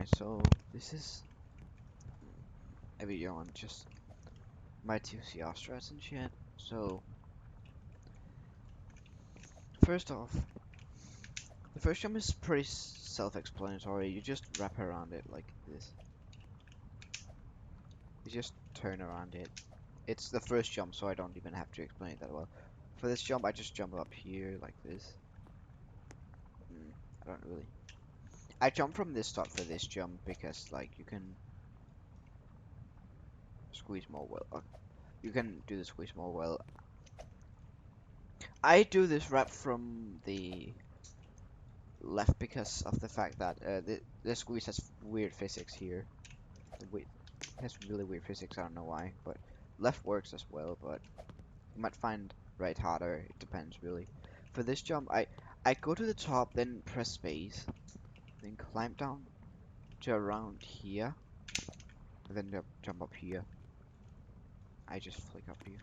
Alright, so this is a video on just my tocr strats and shit. So first off, the first jump is pretty self-explanatory. You just wrap around it like this. You just turn around it. It's the first jump, so I don't even have to explain it that well. For this jump, I just jump up here like this. I don't really. I jump from this start for this jump because like you can squeeze more well. You can do the squeeze more well. I do this wrap from the left because of the fact that the squeeze has weird physics here. It has really weird physics, I don't know why, but left works as well, but you might find right harder, it depends really. For this jump, I go to the top, then press space, then climb down to around here, and then jump up here. I just flick up here.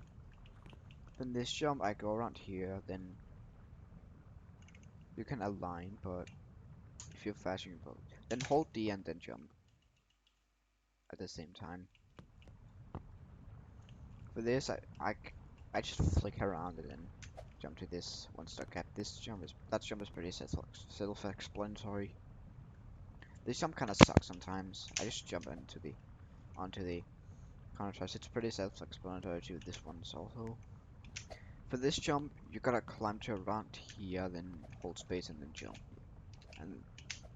Then this jump, I go around here, then you can align, but if you're faster, you can both. Then hold D and then jump at the same time. For this, I just flick around and then jump to this one stuck at this jump is that jump is pretty self-explanatory. This jump kind of sucks sometimes. I just jump onto the counter thrust. It's pretty self-explanatory to this one also. For this jump, you gotta climb to around here, then hold space and then jump,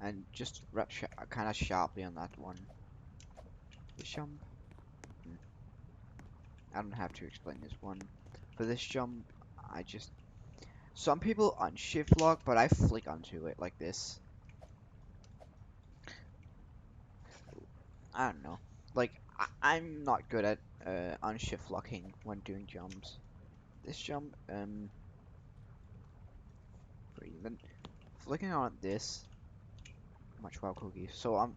and just wrap kind of sharply on that one. This jump, I don't have to explain this one. For this jump, I just some people unshift lock, but I flick onto it like this. I don't know. Like, I'm not good at unshift locking when doing jumps. This jump, then flicking on this, much wow cookie. So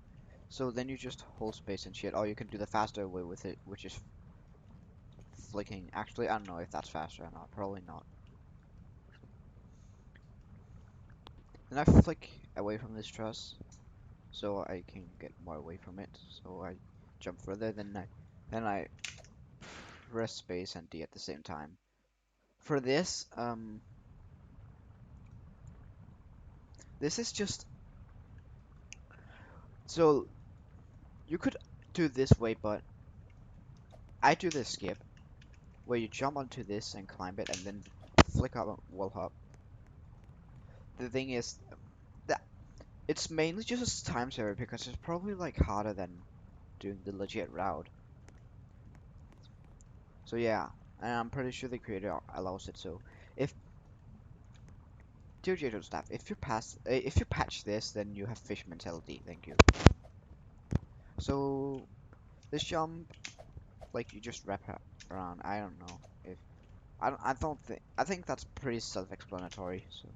then you just hold space and shit. Or you can do the faster way with it, which is flicking. Actually, I don't know if that's faster or not. Probably not. Then I flick away from this truss, so I can get more away from it. So I jump further. Then I press space and D at the same time. For this, this is just so you could do this way, but I do this skip where you jump onto this and climb it and then flick up a wall hop. The thing is that it's mainly just a time saver because it's probably like harder than doing the legit route. So yeah, and I'm pretty sure the creator allows it. So if dear J staff, if you patch this, then you have fish mentality. Thank you. So this jump, like you just wrap around. I don't know if I don't think I think that's pretty self-explanatory. So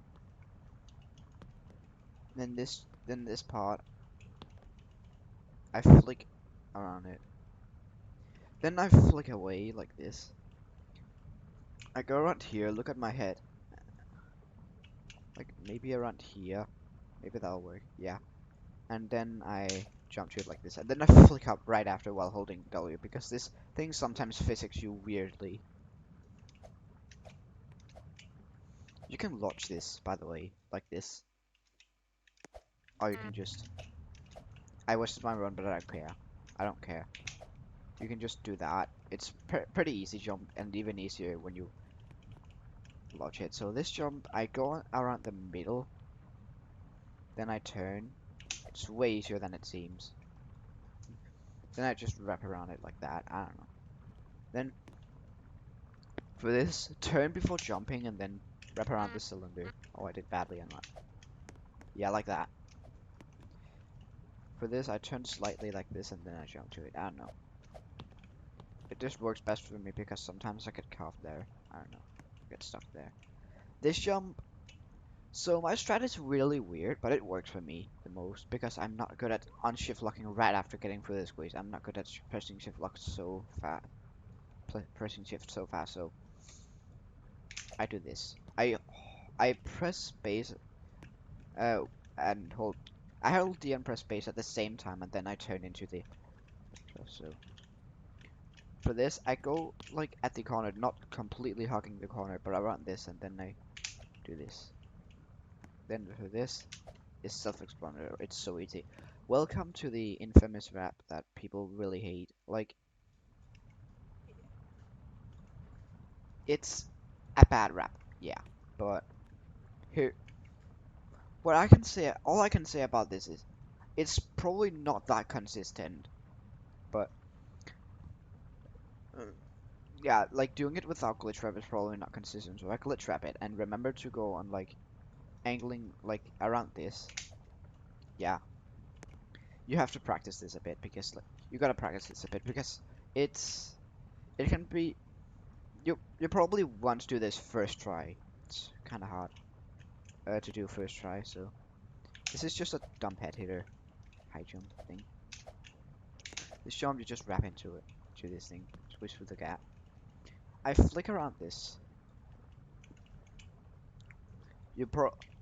then this part, I flick around it. Then I flick away like this. I go around here. Look at my head. Like maybe around here. Maybe that'll work. Yeah. And then I jump to it like this. And then I flick up right after while holding W because this thing sometimes physics you weirdly. You can launch this, by the way, like this. Or you can just... I wasted my run, but I don't care. I don't care. You can just do that. It's pretty easy jump, and even easier when you launch it. So this jump, I go around the middle, then I turn. It's way easier than it seems. Then I just wrap around it like that. I don't know. Then for this, turn before jumping, and then wrap around the cylinder. Oh, I did badly on that. Yeah, like that. For this, I turn slightly like this, and then I jump to it. I don't know. It just works best for me because sometimes I get caught there. I don't know. Get stuck there. This jump. So my strat is really weird, but it works for me the most because I'm not good at unshift locking right after getting through the squeeze. I'm not good at pressing shift lock so fast, pressing shift so fast. So I do this. I press space uh and hold I hold D and press space at the same time, and then I turn into the. So for this, I go like at the corner, not completely hugging the corner, but around this, and then I do this. Then for this, is self-explanatory. It's so easy. Welcome to the infamous rap that people really hate. Like, it's a bad rap, yeah. But here, what I can say, all I can say about this is, it's probably not that consistent. But uh, yeah, like doing it without glitch wrap is probably not consistent. So I glitch wrap it, and remember to go on like angling like around this. Yeah, you have to practice this a bit because like you gotta practice this a bit because it's it can be you probably want to do this first try. It's kind of hard to do first try, so this is just a dump head hitter high jump thing. This jump you just wrap into it to this thing, switch through the gap. I flick around this. You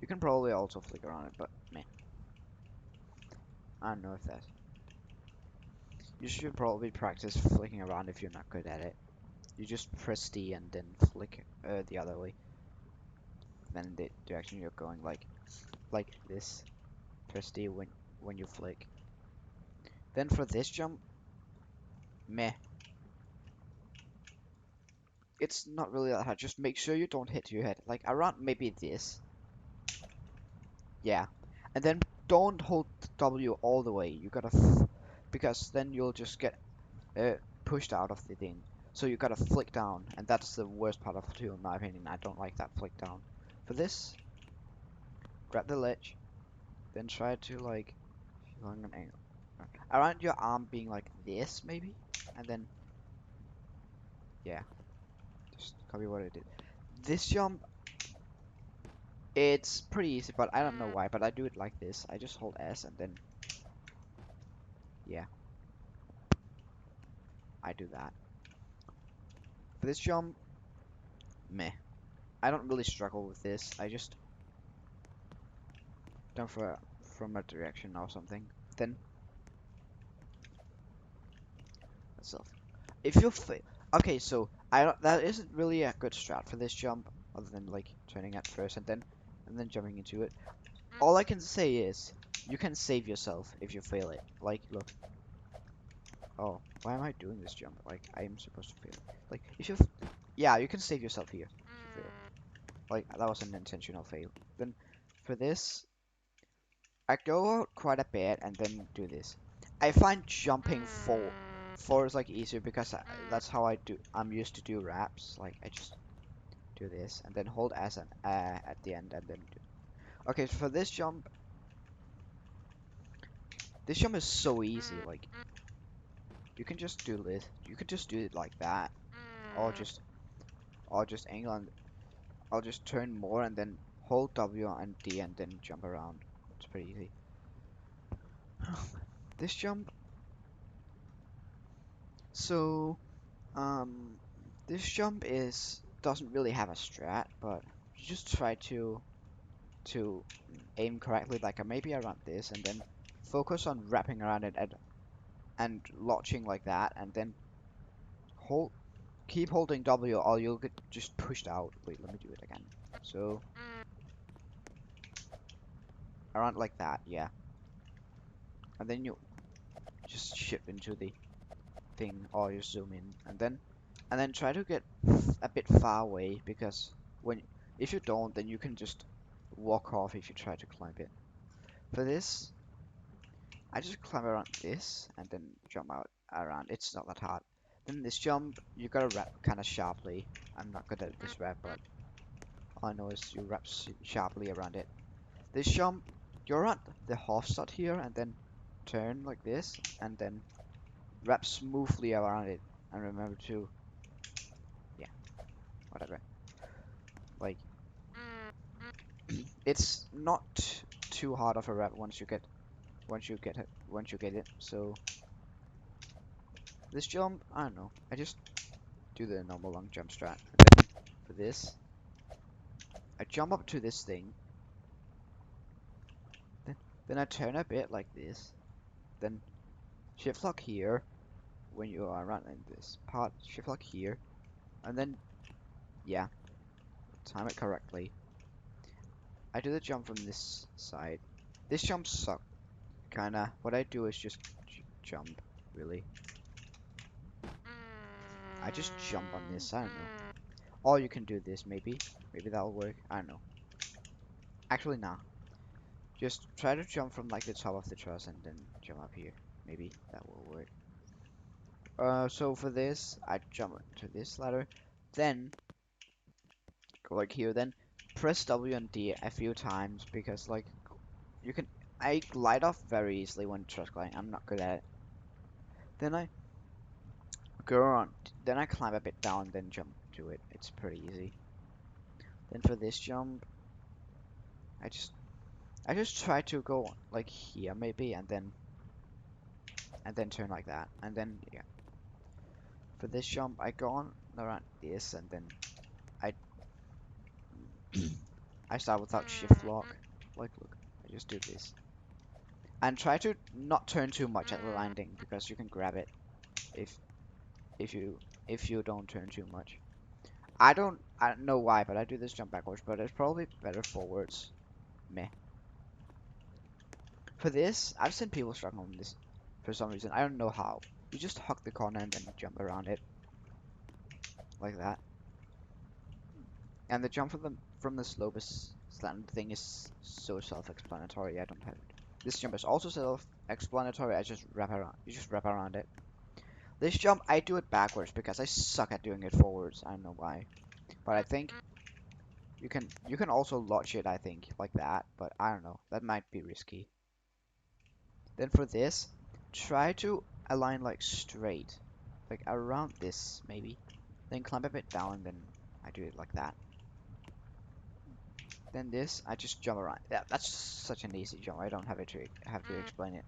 can probably also flick around it, but man, I don't know if that. You should probably practice flicking around if you're not good at it. You just press D and then flick the other way. Then the direction you're going, like this. Press D when you flick. Then for this jump, meh. It's not really that hard. Just make sure you don't hit your head. Like around maybe this. Yeah. And then don't hold W all the way. You gotta, because then you'll just get uh, pushed out of the thing. So you gotta flick down, and that's the worst part of the two in my opinion. I don't like that flick down. For this, grab the ledge, then try to like going an angle around your arm being like this maybe, and then yeah, just copy what I did. This jump, it's pretty easy, but I don't know why. But I do it like this. I just hold S and then yeah, I do that. For this jump, meh. I don't really struggle with this. I just jump from a direction or something. Then myself. If you fail, okay, so I don't, that isn't really a good strat for this jump, other than like turning at first and then jumping into it. All I can say is you can save yourself if you fail it. Like, look. Oh, why am I doing this jump? Like, I am supposed to fail. Like, if you, yeah, you can save yourself here if you fail. Like, that was an intentional fail. Then, for this, I go out quite a bit and then do this. I find jumping four is like easier because that's how I'm used to do raps. Like, I just do this and then hold S and at the end and then do. Okay, so for this jump is so easy. Like, you can just do this. You could just do it like that, or just angle and I'll just turn more and then hold W and D and then jump around. It's pretty easy. This jump, so um, this jump is doesn't really have a strat, but you just try to aim correctly, like maybe around this, and then focus on wrapping around it and launching like that, and then hold keep holding W or you'll get just pushed out. Wait, let me do it again. So around like that, yeah. And then you just shift into the thing or you zoom in and then try to get a bit far away because when if you don't then you can just walk off if you try to climb it. For this, I just climb around this and then jump out around. It's not that hard. Then this jump, you gotta wrap kind of sharply. I'm not good at this wrap, but all I know is you wrap sharply around it. This jump, you're around the half start here and then turn like this and then wrap smoothly around it. And remember to, yeah, whatever. Like, it's not too hard of a wrap once you get it. So this jump, I don't know. I just do the normal long jump strat. And then for this, I jump up to this thing. Then Then I turn a bit like this. Then shift lock here when you are running this part. Shift lock here, and then yeah, time it correctly. I do the jump from this side. This jump sucks. Kinda. What I do is just jump. Really, I just jump on this. I don't know. Or you can do this. Maybe that'll work. I don't know. Actually, nah. Just try to jump from like the top of the truss and then jump up here. Maybe that will work. So for this, I jump to this ladder, then go like here, then press W and D a few times because like you can. I glide off very easily when truss gliding. I'm not good at it. Then I go on, then I climb a bit down, then jump to it. It's pretty easy. Then for this jump, I just I just try to go like here maybe, and then turn like that, and then yeah. For this jump, I go on around this, and then I I start without shift lock. Like, look, I just do this. And try to not turn too much at the landing because you can grab it if if you if you don't turn too much. I don't know why, but I do this jump backwards, but it's probably better forwards. Meh. For this, I've seen people struggle on this for some reason. I don't know how. You just hug the corner and then jump around it like that. And the jump from the slopest slant thing is so self-explanatory. I don't have it. This jump is also self-explanatory. I just wrap around. You just wrap around it. This jump, I do it backwards because I suck at doing it forwards. I don't know why, but I think you can also launch it. I think like that, but I don't know. That might be risky. Then for this, try to align like straight, like around this maybe. Then climb a bit down. Then I do it like that. Then this, I just jump around. Yeah, that's such an easy jump. I don't have to explain it.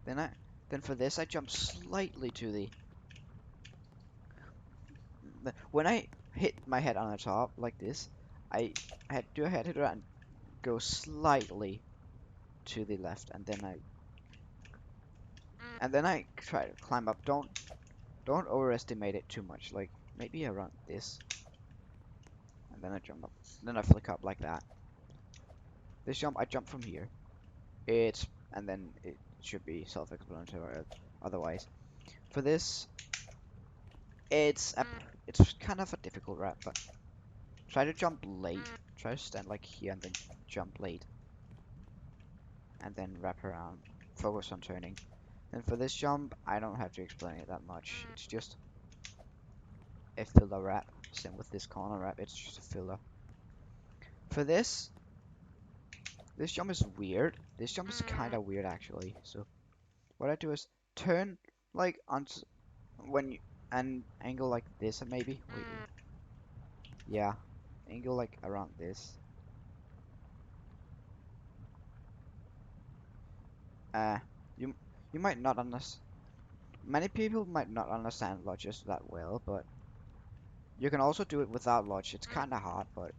Then then for this, I jump slightly to when I hit my head on the top like this, I do a head hitter and go slightly to the left, and then I try to climb up. Don't overestimate it too much. Like maybe around this, and then I jump up. Then I flick up like that. This jump, I jump from here. It's and then it should be self-explanatory otherwise. For this, it's a, it's kind of a difficult rap, but try to jump late. Try to stand like here and then jump late, and then wrap around. Focus on turning. And for this jump, I don't have to explain it that much. It's just a filler wrap. Same with this corner wrap. It's just a filler. For this jump is weird. This jump is kind of weird actually. So what I do is turn like on when you and angle like this and maybe wait. Yeah, angle like around this. Uh, you you might not understand. Many people might not understand lodges that well, but you can also do it without lodge. It's kind of hard, but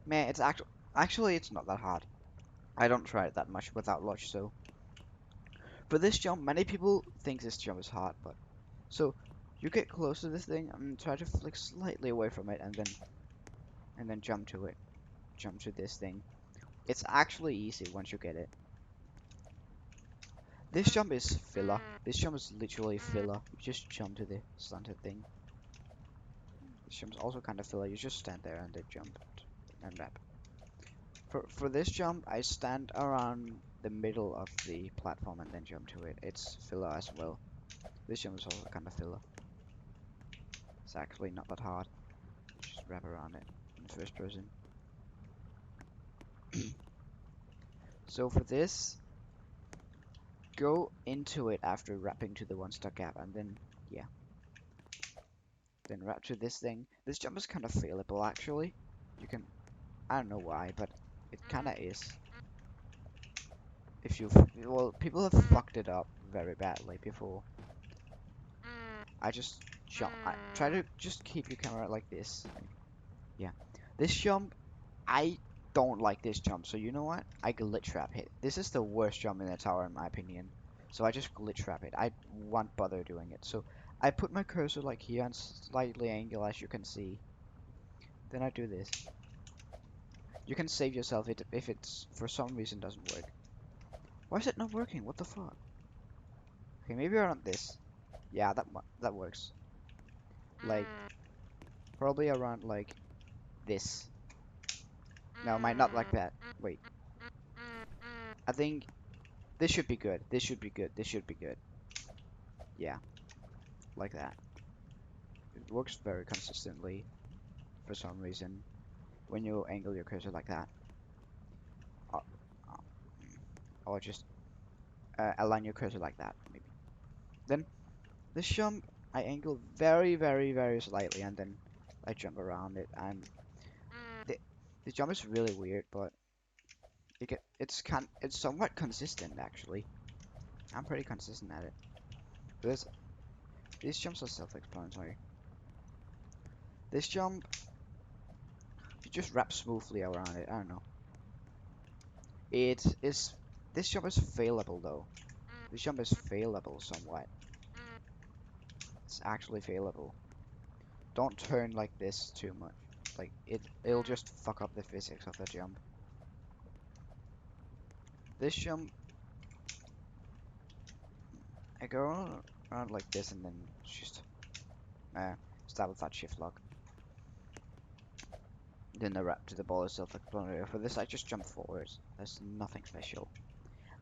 man, it's actually it's not that hard. I don't try it that much without lodge, so for this jump, many people think this jump is hard, but so you get close to this thing and try to flick slightly away from it, and then jump to it, jump to this thing. It's actually easy once you get it. This jump is filler. This jump is literally filler. You just jump to the slanted thing. This jump is also kind of filler. You just stand there and then jump and wrap. For this jump, I stand around the middle of the platform and then jump to it. It's filler as well. This jump is also kind of filler. It's actually not that hard. Just wrap around it in the first person. So for this, go into it after wrapping to the one stuck gap, and then yeah, then wrap to this thing. This jump is kind of failable actually. You can I don't know why, but it kind of is. If you well, people have fucked it up very badly before. I just jump. I try to just keep your camera like this. Yeah, this jump, I don't like this jump, so you know what? I glitch trap it. This is the worst jump in the tower in my opinion. So I just glitch trap it. I won't bother doing it. So I put my cursor like here and slightly angle as you can see. Then I do this. You can save yourself if it's for some reason doesn't work. Why is it not working? What the fuck? Okay, maybe around this. Yeah, that works. Like probably around like this. No, might not like that. Wait. I think this should be good. This should be good. This should be good. Yeah, like that. It works very consistently for some reason when you angle your cursor like that. Or, or just align your cursor like that, maybe. Then this jump, I angle very, very, very slightly, and then I jump around it. And the the jump is really weird, but it's somewhat consistent actually. I'm pretty consistent at it. This these jumps are self-explanatory. This jump, you just wrap smoothly around it. I don't know. It is this jump is failable though. This jump is failable somewhat. It's actually failable. Don't turn like this too much. Like it'll just fuck up the physics of the jump. This jump, I go around like this and then just uh, start with that shift lock. Then the wrap to the ball is self-explanatory. For this, I just jump forwards. There's nothing special.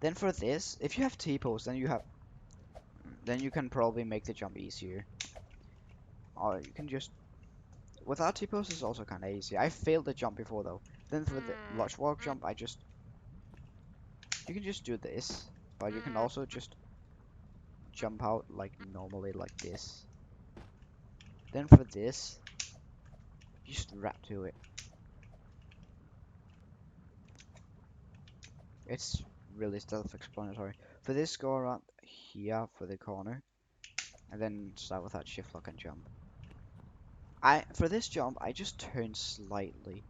Then for this, if you have T-pose, then you can probably make the jump easier. Or you can just without T-pose is also kind of easy. I failed the jump before though. Then for the large walk jump, you can just do this, but you can also just jump out like normally like this. Then for this, you just wrap to it. It's really self-explanatory. For this, go around here for the corner, and then start with that shift lock and jump. For this jump, I just turn slightly,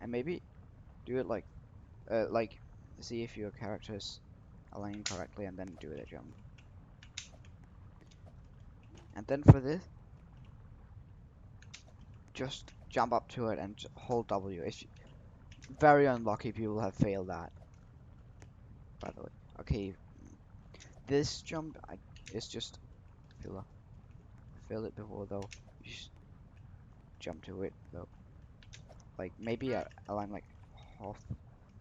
and maybe do it like see if your character's aligned correctly, and then do the jump. And then for this, just jump up to it and hold W. It's very unlucky people have failed that, by the way. Okay, this jump is just filler. Failed it before though. You just jump to it though. Like maybe align like half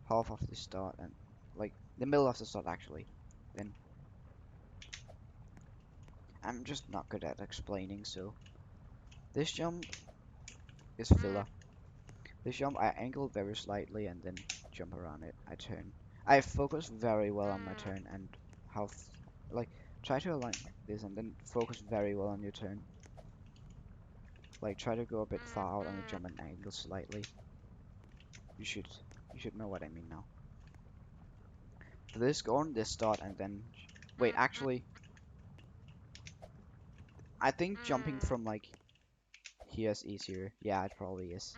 half of the start and like the middle of the start actually. Then I'm just not good at explaining, so this jump is filler. This jump I angle very slightly and then jump around it. I turn. I focus very well on my turn and how like try to align this and then focus very well on your turn. Like try to go a bit far out on the jump and angle slightly. You should you should know what I mean now. For this, go on this start and then wait. Actually, I think jumping from like here is easier. Yeah, it probably is.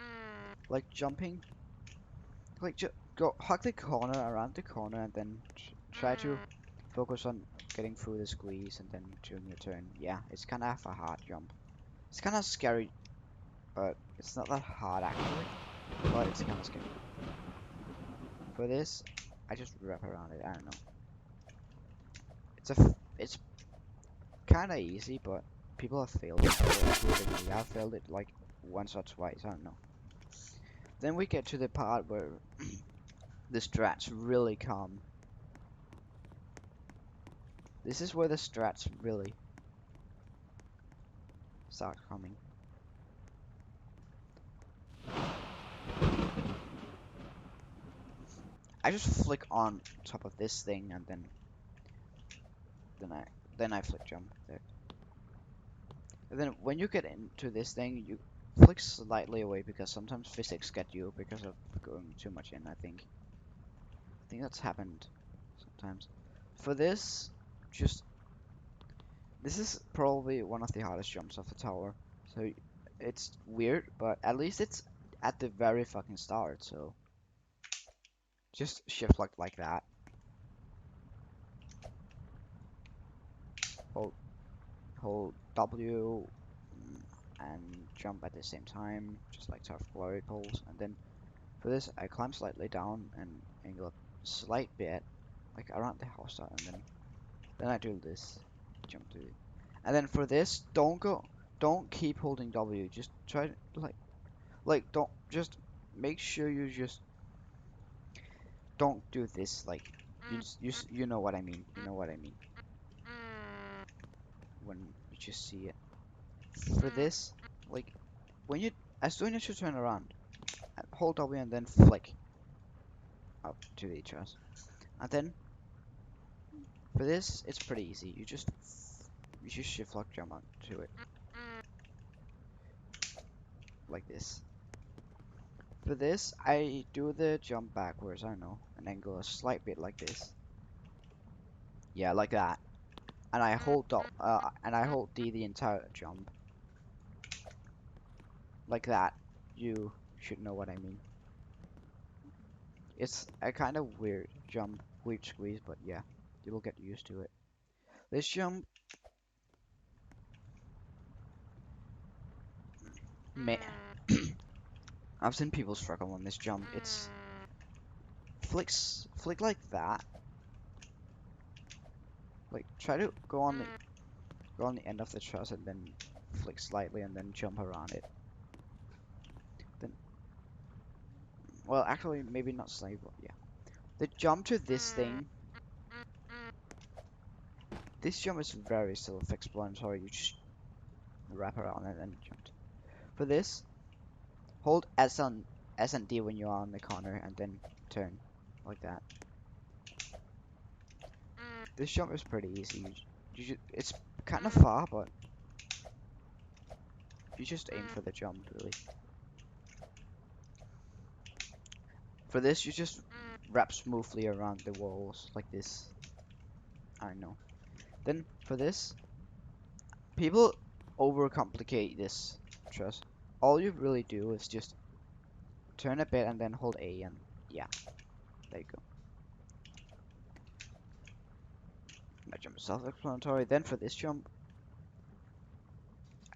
Like jumping, like go hug the corner around the corner and then try to focus on getting through the squeeze and then doing your turn. Yeah, it's kind of a hard jump. It's kind of scary, but it's not that hard actually. But it's kind of scary. For this, I just wrap around it. I don't know. It's kind of easy, but people have failed it, including me. I've failed it like once or twice. I don't know. Then we get to the part where the strats really come. This is where the strats really start coming. I just flick on top of this thing and then I then I flick jump there. And then when you get into this thing, you flick slightly away because sometimes physics get you because of going too much in. I think that's happened sometimes. For this, just this is probably one of the hardest jumps of the tower. So it's weird, but at least it's at the very fucking start. So Just shift like that. Hold hold W and jump at the same time, just like tough glory poles. And then for this, I climb slightly down and angle a slight bit, like around the house top, and then I do this, jump to it. And then for this, don't keep holding W. Just try to don't just make sure you just don't do this. Like you know what I mean. You know what I mean when you just see it. For this, like when you as soon as you turn around, hold W and then flick up to the truss. And then for this, it's pretty easy. You just shift lock jump onto it like this. For this, I do the jump backwards. I don't know, and then go a slight bit like this. Yeah, like that. And I hold D the entire jump like that. You should know what I mean. It's a kind of weird jump, weird squeeze, but yeah, you will get used to it. This jump, man, I've seen people struggle on this jump. It's flick like that. Like try to go on the end of the truss and then flick slightly and then jump around it. Then, well, actually, maybe not slightly, but yeah. The jump to this thing, this jump is very self-explanatory. You just wrap around it and jump. For this, hold S and D when you're on the corner and then turn like that. This jump is pretty easy. It's kind of far, but you just aim for the jump, really. For this, you just wrap smoothly around the walls like this. I know. Then for this, people overcomplicate this. Trust. All you really do is just turn a bit and then hold A and yeah, there you go. My jump is self-explanatory. Then for this jump,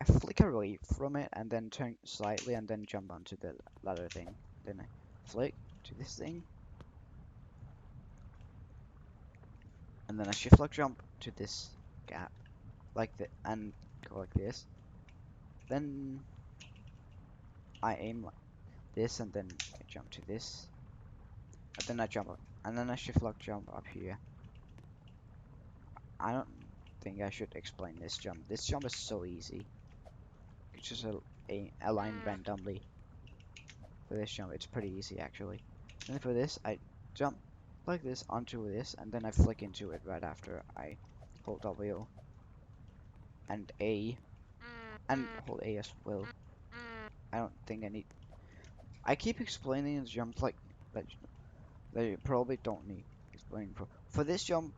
I flick away from it and then turn slightly and then jump onto the ladder thing. Then I flick to this thing and then I shift lock jump to this gap like that and go like this. Then I aim like this and then I jump to this and then I jump up and then I shift lock jump up here. I don't think I should explain this jump. This jump is so easy. It's just align randomly for this jump. It's pretty easy actually. And for this, I jump like this onto this, and then I flick into it right after I hold W and A, and hold A as well. I don't think I need. I keep explaining the jumps like that. That you probably don't need explaining for. For this jump,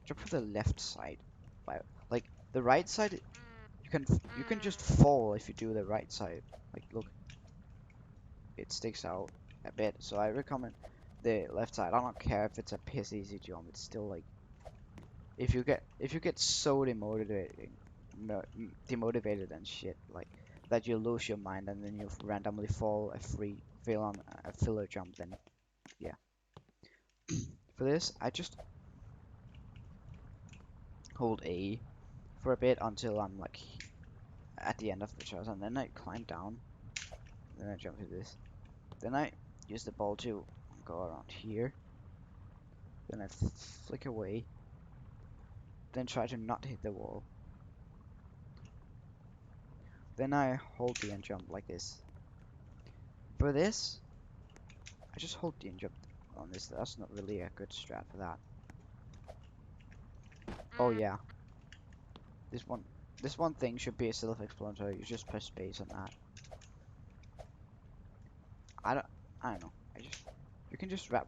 jump for the left side. Like the right side, you can just fall if you do the right side. Like look, it sticks out a bit. So I recommend the left side. I don't care if it's a piss easy jump. It's still like if you get so demotivated and shit like that you lose your mind and then you randomly fall a free fail on a filler jump, then yeah. For this, I just hold A for a bit until I'm like at the end of the chart, and then I climb down, then I jump to this, then I use the ball to go around here, then I flick away, then try to not hit the wall, then I hold the end jump like this. For this, I just hold the end jump on this. That's not really a good strat for that. Oh yeah, this one this one thing should be a self-explanatory. You just press space on that. I don't I don't know. You can just wrap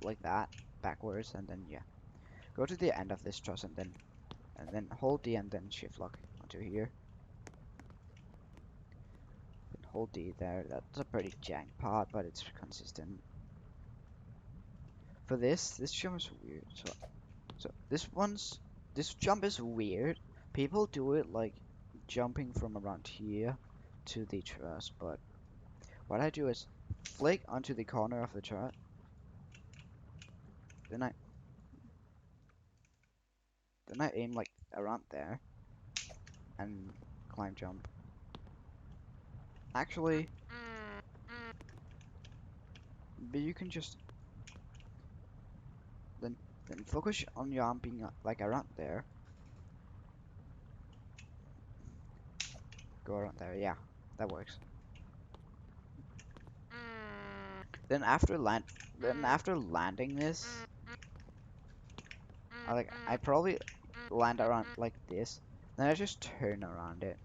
like that backwards and then yeah. Go to the end of this truss and then hold D and then shift lock onto here. Then hold D there. That's a pretty jank part, but it's consistent. For this jump is weird. So this jump is weird. People do it like jumping from around here to the truss, but what I do is flick onto the corner of the truss, then I aim like around there and climb jump. Actually, but you can just then focus on your arm being like around there. Go around there, yeah, that works. Then after landing this, I probably land around like this. Then I just turn around it.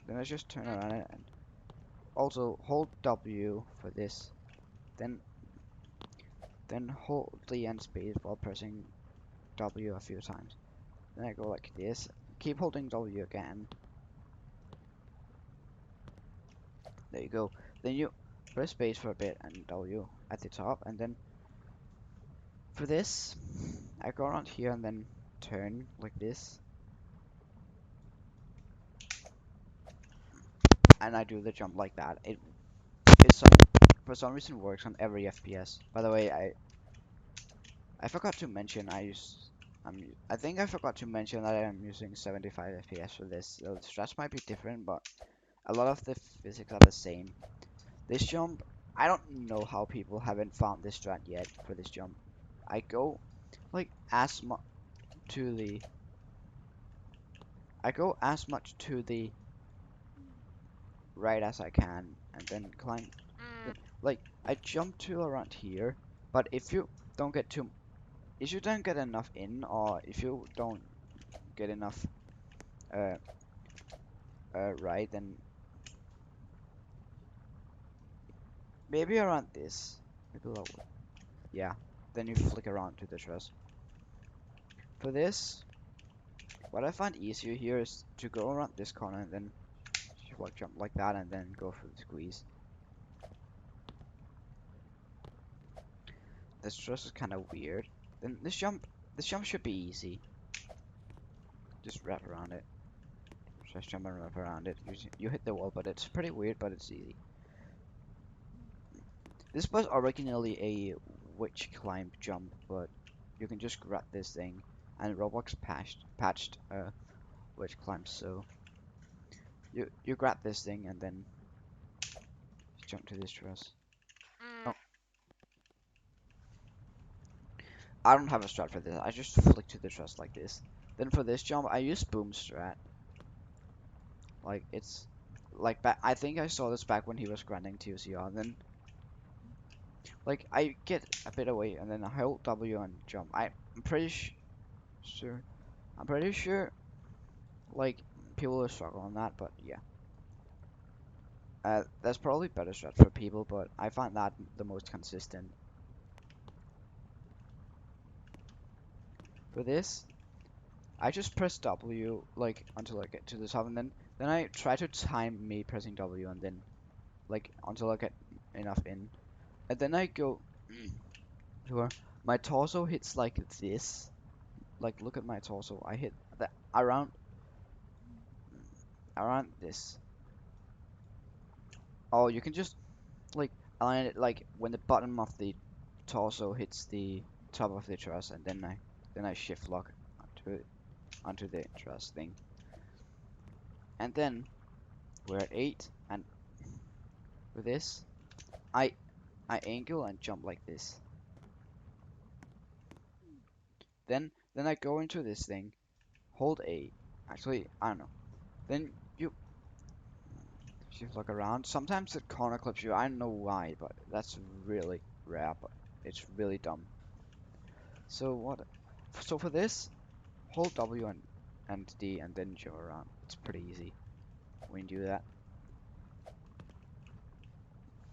Then I just turn around it and also hold W for this. Then hold the end space while pressing W a few times. Then I go like this. Keep holding W again. There you go. Then you press space for a bit and W at the top, and then for this, I go around here and then turn like this, and I do the jump like that. It for some reason works on every FPS. By the way, I forgot to mention I think I forgot to mention that I'm using 75 FPS for this. So the strats might be different, but a lot of the physics are the same. This jump, I don't know how people haven't found this strat yet for this jump. I go like as much to the I go as much to the right as I can and then climb. Like I jump to around here, but don't get too if you don't get enough in, or if you don't get enough uh right, then maybe around this, maybe lower, yeah, then you flick around to the truss. For this, what I find easier here is to go around this corner and then just like jump like that and then go for the squeeze. This truss is kind of weird. Then this jump should be easy. Just wrap around it. Just jump and wrap around it. You hit the wall, but it's pretty weird, but it's easy. This was originally a witch climb jump, but you can just grab this thing, and Roblox patched witch climb, so you grab this thing and then jump to this truss. Oh, I don't have a strat for this. I just flick to the truss like this. Then for this jump, I use boom strat. Like it's like back. I think I saw this back when he was grinding TOCR. And then like I get a bit away and then I hold W and jump. I'm pretty sure. I'm pretty sure like people will struggle on that, but yeah. There's probably better strats for people, but I find that the most consistent. For this, I just press W like until I get to the top, and then I try to time me pressing W, and then like until I get enough in, and then I go to where my torso hits like this. Like look at my torso. I hit the around this. Oh, you can just like align it like when the bottom of the torso hits the top of the truss, and then I shift lock onto the truss thing, and then we're at 8, and with this, I I angle and jump like this. Then I go into this thing, hold A. Actually, I don't know. Then you shift lock around. Sometimes it corner clips you. I don't know why, but that's really rare. But it's really dumb. So what? So for this, hold W and D and then jump around. It's pretty easy when you do that.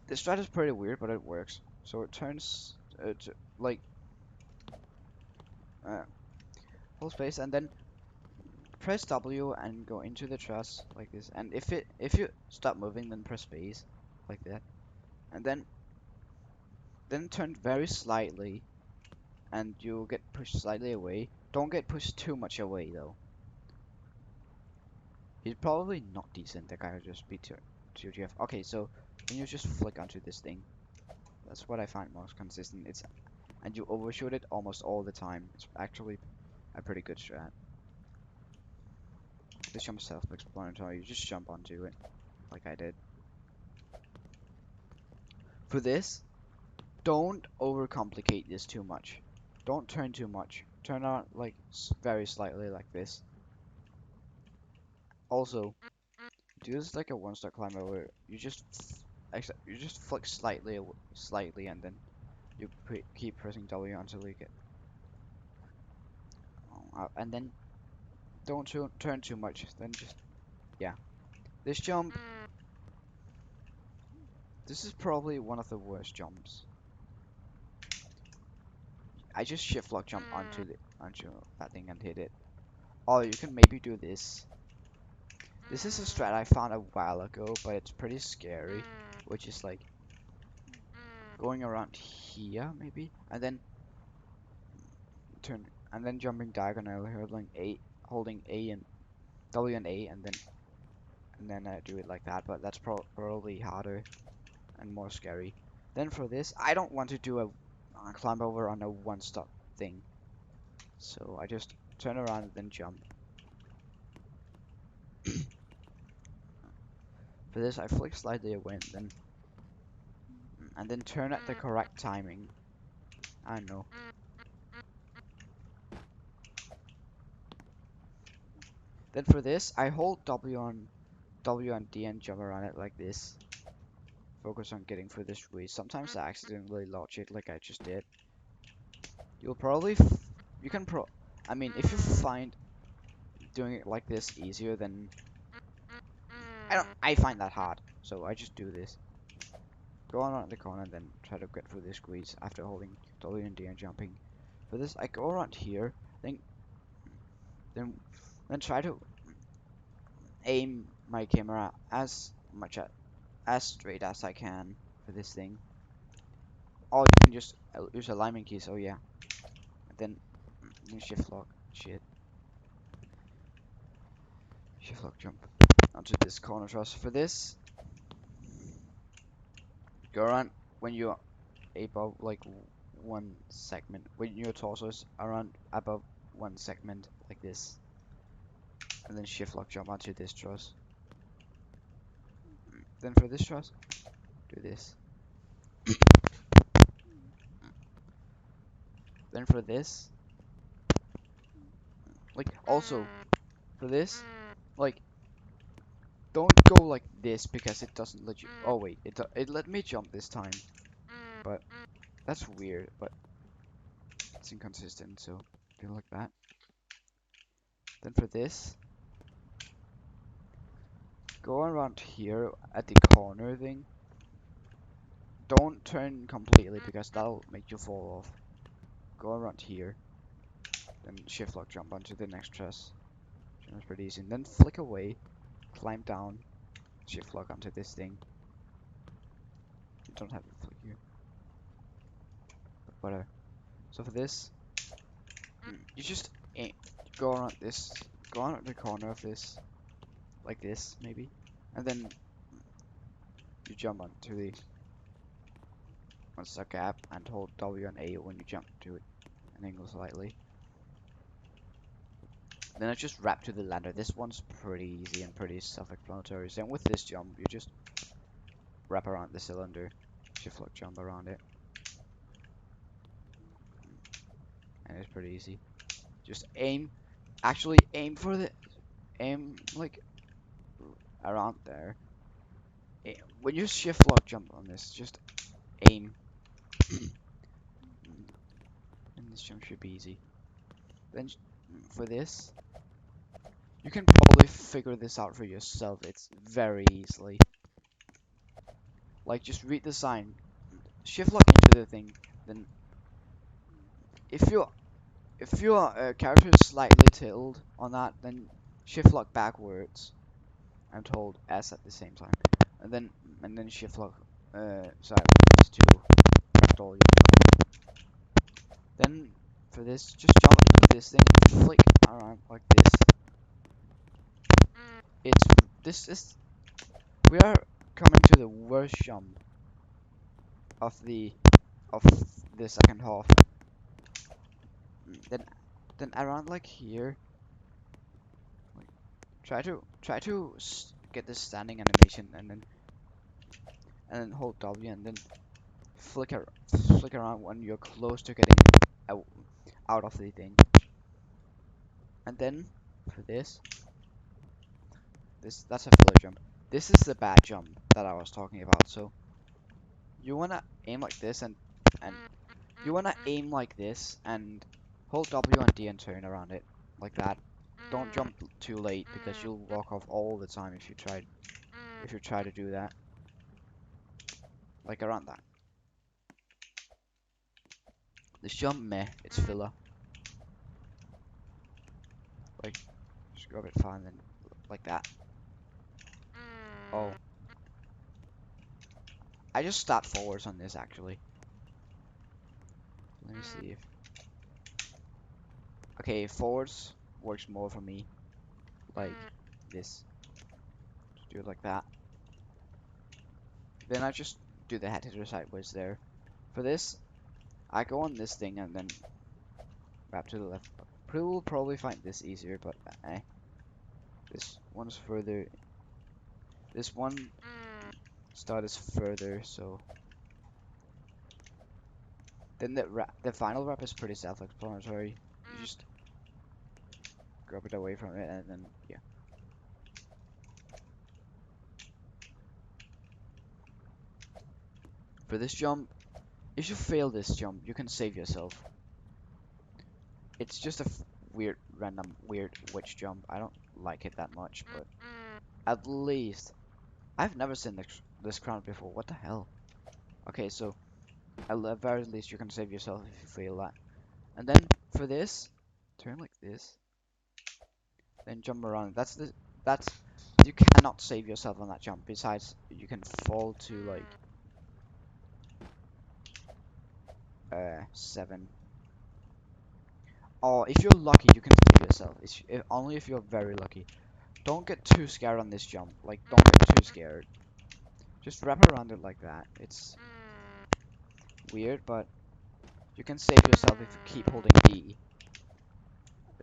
This strat is pretty weird, but it works. So it turns like uh, hold space and then press W and go into the truss like this. And if you stop moving, then press space like that. And then then turn very slightly, and you'll get pushed slightly away. Don't get pushed too much away though. He's probably not decent. That guy will just be 2GF. Okay, so then you just flick onto this thing. That's what I find most consistent. And you overshoot it almost all the time. It's actually a pretty good strat. This jump self-explanatory. You just jump onto it, like I did. For this, don't overcomplicate this too much. Don't turn too much. Turn out like very slightly like this. Also, do this like a one-step climb over. You just flick slightly, and then you keep pressing W until you get and then don't turn too much. Then just yeah. This jump. This is probably one of the worst jumps. I just shift lock jump onto that thing and hit it. Or you can maybe do this. This is a strat I found a while ago, but it's pretty scary. Which is like going around here maybe, and then turn and then jumping diagonally, holding A and W and A, and then do it like that. But that's probably harder and more scary. Then for this, I don't want to do a climb over on a one-stop thing, so I just turn around and then jump. For this, I flick slightly away and then turn at the correct timing. I don't know. Then for this, I hold W and D and jump around it like this. Focus on getting through this squeeze. Sometimes I accidentally launch it like I just did. You'll probably you can I mean, if you find doing it like this easier, then I find that hard. So I just do this. Go on around the corner and then try to get through this squeeze after holding W and D and jumping. For this, I go around here, then then then try to aim my camera as straight as I can for this thing. Or you can just use alignment keys. Oh yeah, and then shift lock. Shit, shift lock jump onto this corner truss. For this, go around when you're above like one segment. When your torso is around above one segment like this, and then shift lock jump onto this truss. Then for this truss, do this. Then for this, like also for this, like don't go like this because it doesn't let you. Oh wait, it let me jump this time, but that's weird. But it's inconsistent, so do like that. Then for this, go around here at the corner thing. Don't turn completely because that'll make you fall off. Go around here, then shift lock jump onto the next truss. Jump is pretty easy. And then flick away, climb down, shift lock onto this thing. You don't have to flick here, but whatever. So for this, you just go around this, go around the corner of this, like this maybe, and then you jump onto the once a gap and hold W and A when you jump to it and angle slightly. Then I just wrap to the ladder. This one's pretty easy and pretty self-explanatory. Same with this jump, you just wrap around the cylinder, shift lock jump around it, and it's pretty easy. Just actually aim like around there. When you shift lock jump on this, just aim, and this jump should be easy. Then for this, you can probably figure this out for yourself. It's very easily. Like just read the sign, shift lock into the thing. Then if your character is slightly tilted on that, then shift lock backwards and hold S at the same time, and then shift lock sideways too. stall you. Then for this, just jump into this thing and flick around like this. This is we are coming to the worst jump of the second half. Then around like here, like try to get this standing animation and then hold W and then flick around when you're close to getting out, out of the thing. And then for that's a filler jump. This is the bad jump that I was talking about. So you wanna aim like this and you wanna aim like this and hold W and D and turn around it like that. Don't jump too late because you'll walk off all the time if you try to do that. Like around that. This jump meh, it's filler. Like just go a bit far and then like that. Oh. I just start forwards on this actually. Let me see if okay, forwards works more for me. Like this. Just do it like that. Then I just do the head hitter sideways there. For this, I go on this thing and then wrap to the left. We'll probably find this easier, but this one's further. This one start is further, so then the final wrap is pretty self-explanatory. You just grab it away from it, and then yeah. For this jump, if you fail this jump, you can save yourself. It's just a weird, random, weird witch jump. I don't like it that much, but at least I've never seen this crown before. What the hell? Okay, so at the very least you can save yourself if you fail that. And then for this, turn like this, then jump around. That's you cannot save yourself on that jump. Besides, you can fall to like 7. Or if you're lucky, you can save yourself. Only if you're very lucky. Don't get too scared on this jump. Like, don't get too scared. Just wrap around it like that. It's weird, but you can save yourself if you keep holding B.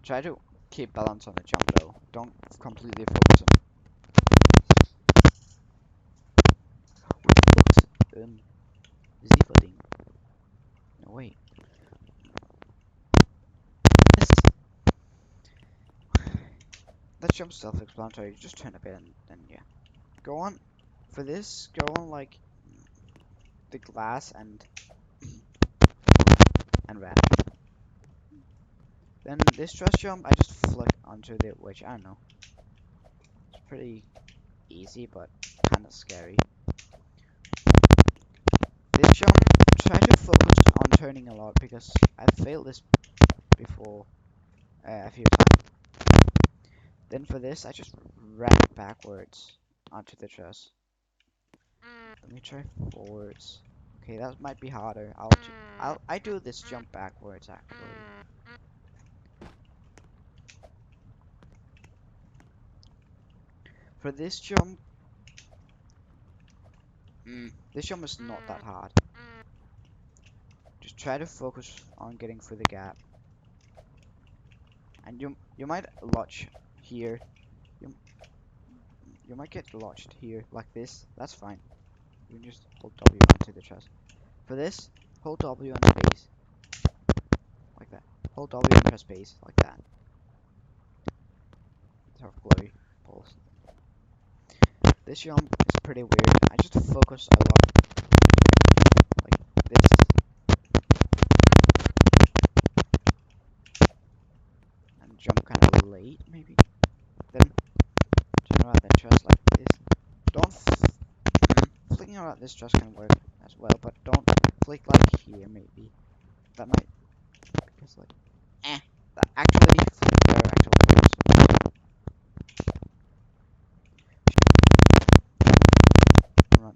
Try to keep balance on the jump though. Don't completely focus on Z-footing. No wait. This that jump's self-explanatory. You just turn a bit and then yeah. Go on for this. Go on like the glass and wrap. Then this stress jump, I just flick onto the which I don't know. It's pretty easy, but kind of scary. This jump, try to focus on turning a lot because I failed this before a few times. Then for this, I just wrap backwards onto the truss. Let me try forwards. Okay, that might be harder. I do this jump backwards actually. For this jump, this jump is not that hard. Just try to focus on getting through the gap. And you might lodge here. You might get lodged here like this. That's fine. You can just hold W onto the chest. For this, hold W and space like that. Hold W and press space like that. Sort of glowy pulse. This jump is pretty weird. I just focus a lot like this. And jump kind of late maybe. Then turn around the chest like this. Don't flicking around this just can work as well, but don't flick like here maybe. That might because like that actually there are actual words. Right,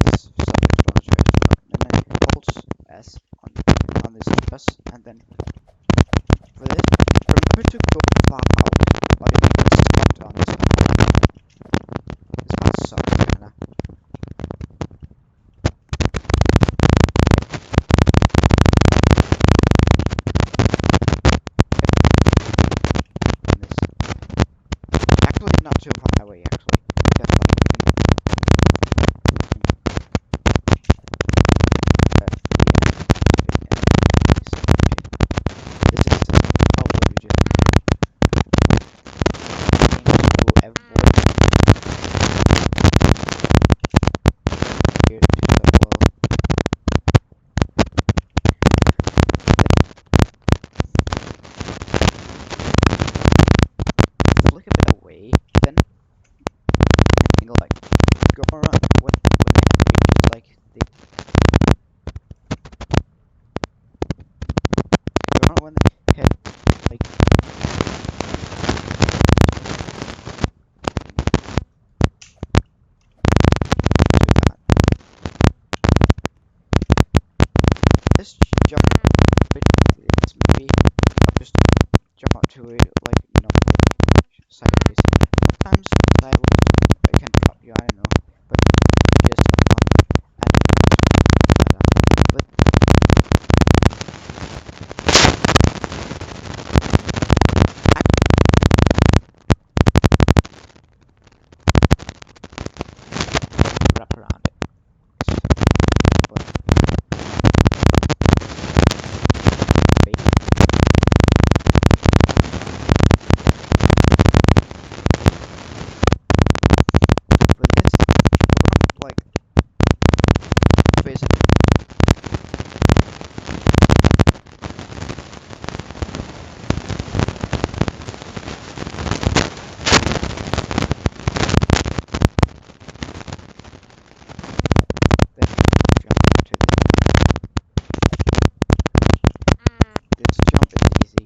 this is self-explanatory. Then it holds S press, and then for this, remember to go far out, or you can get stuck on this one. This part sucks, kinda. And this. Actually, not too far away, actually. Because, like, this is probably just to avoid here to the wall. Flick a bit away, then and go like go around what just like they go around when they hit like to that. This jump it's maybe I'll just jump up to it like sideways. Sometimes sideways it can drop you, I don't know. But just and but I wrap around it. But wait, for this like basically then jump to this jump is easy.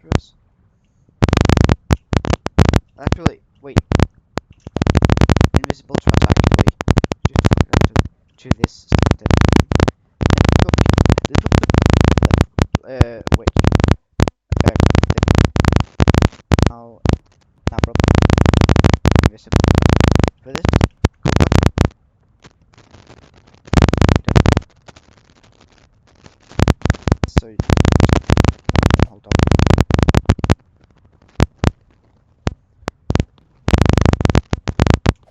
Press. Actually, wait. Invisible traps actually. Just to this then go this wait. Now now bro invisible. For this go back. So hold on.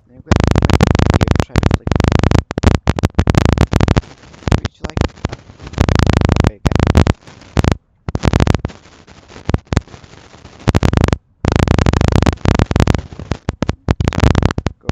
Then you go here try to flick reach like okay again. Go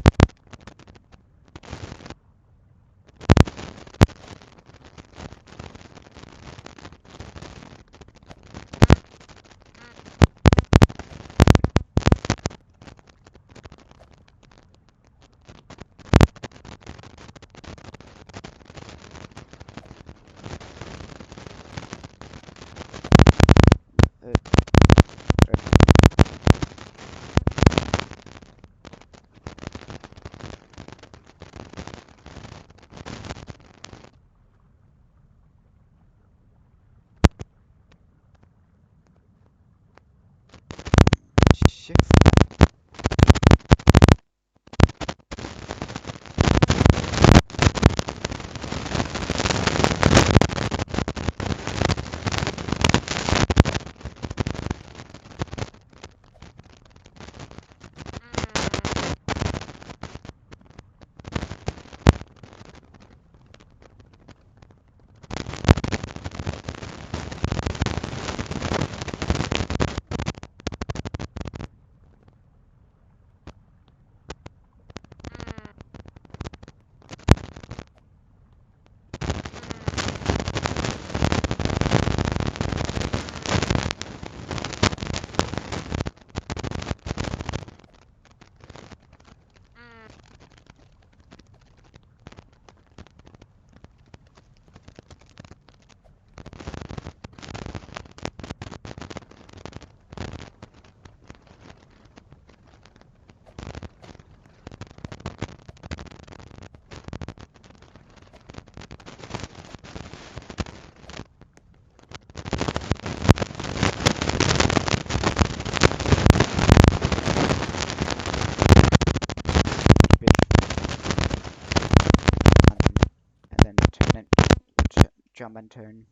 jump and turn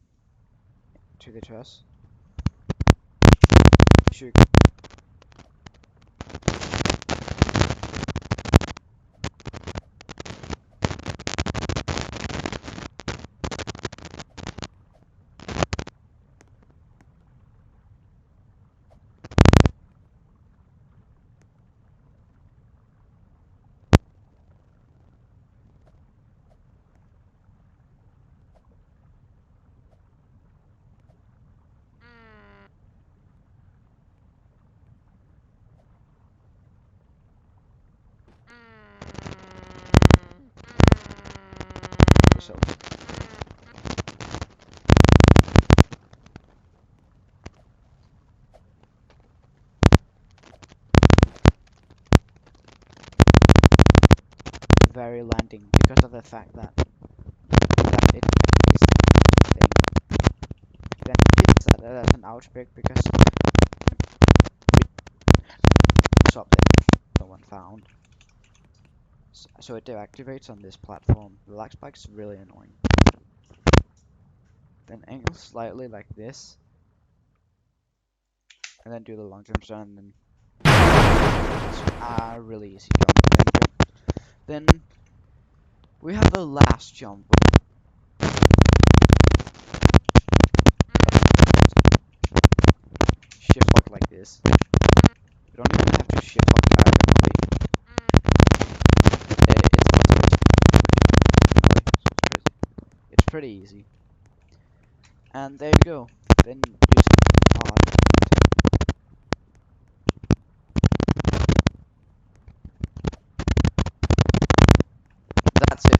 to the truss. Should so very landing because of the fact that it is thing. Then it's as an outbreak because something no one found. So it deactivates on this platform. The lag spike is really annoying. Then angle slightly like this, and then do the long jump stun, and then it's really easy jump. Then we have the last jump. Shift lock like this. You don't even have to shift lock diagonally. It's pretty easy. And there you go. Then you that's it.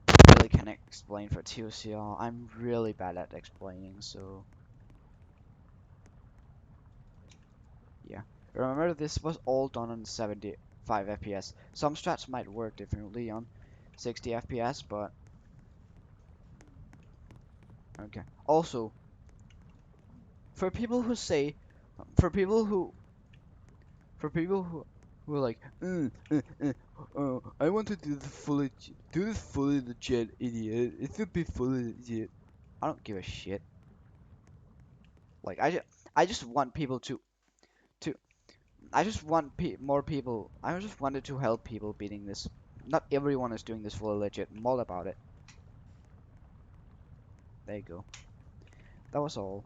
I really can't explain for TOCR. I'm really bad at explaining, so yeah. Remember, this was all done on 75 FPS. Some strats might work differently on 60 FPS, but okay. Also, for people who say, for people who, for people who are like, I want to do the do this fully legit, idiot. It should be fully legit. I don't give a shit. Like I just want people to I just want more people. I just wanted to help people beating this. Not everyone is doing this fully legit. I'm all about it. There you go. That was all.